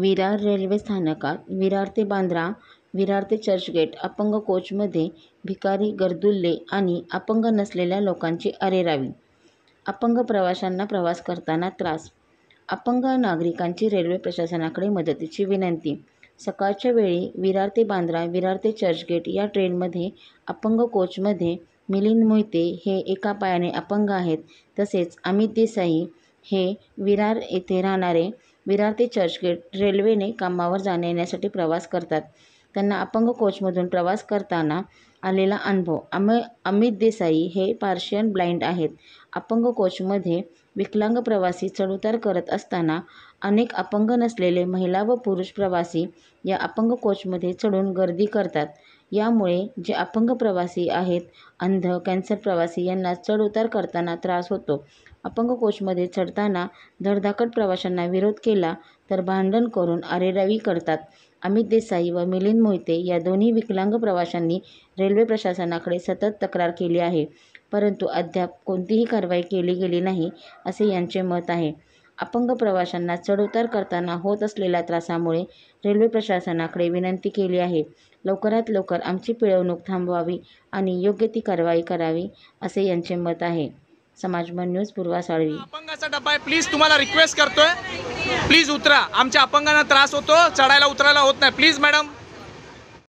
Virar railway स्थानकात विरार ते बांद्रा, विरार ते चर्चगेट अपंग कोचमध्ये भिकारी, गर्दुल्ले आणि अपंग नसलेल्या लोकांची अरेरावी. अपंग प्रवाशांना प्रवास करताना त्रास. अपंग नागरिकांची रेल्वे प्रशासनाकडे मदतीची विनंती. सकाळच्या वेळी विरार ते बांद्रा, विरार ते चर्चगेट या ट्रेनमध्ये अपंग कोचमध्ये मिलिंद मोहिते हे एका पायाने अपंग आहेत. तसेच अमित देसाई हे विरार येथे राहणारे विरार ते चर्चगेट रेल्वेने कामावर जाण्या-येण्यासाठी प्रवास करतात. त्यांना अपंग कोचमधून प्रवास करताना आलेला अनुभव. अमित देसाई हे पार्शियन ब्लाइंड आहेत. अपंग कोचमध्ये विकलांग प्रवासी चढउतार करत असताना अनेक अपंग नसलेले महिला व पुरुष प्रवासी या अपंग कोचमध्ये चढून गर्दी करतात. यामुळे जे अपंग प्रवासी आहेत, अंध, कॅन्सर प्रवासी यांना चढउतार करताना त्रास होतो. अपंग कोचमध्ये चढताना धडधाकट प्रवाशांना विरोध केला तर भांडण करून अरेरावी करतात. अमित देसाई व मिलिंद मोहिते या दोन्ही विकलांग प्रवाशांनी रेल्वे प्रशासनाकडे सतत तक्रार केली आहे, परंतु अद्याप कोणतीही कारवाई केली गेली नाही, असे यांचे मत आहे. अपंग प्रवाशांना चढउतार करताना होत असलेल्या त्रासामुळे रेल्वे प्रशासनाकडे विनंती केली आहे. लवकरात लवकर आमची पिळवणूक थांबवावी आणि योग्य ती कारवाई करावी, असे यांचे मत आहे. समाजमन न्यूज, पूर्वा साळवी. अपंगाचा डब्बा आहे, प्लीज तुम्हाला रिक्वेस्ट करतोय, प्लीज उतरा. आमच्या अपंगांना त्रास होतो, चढायला उतरायला होत नाही, प्लीज मॅडम.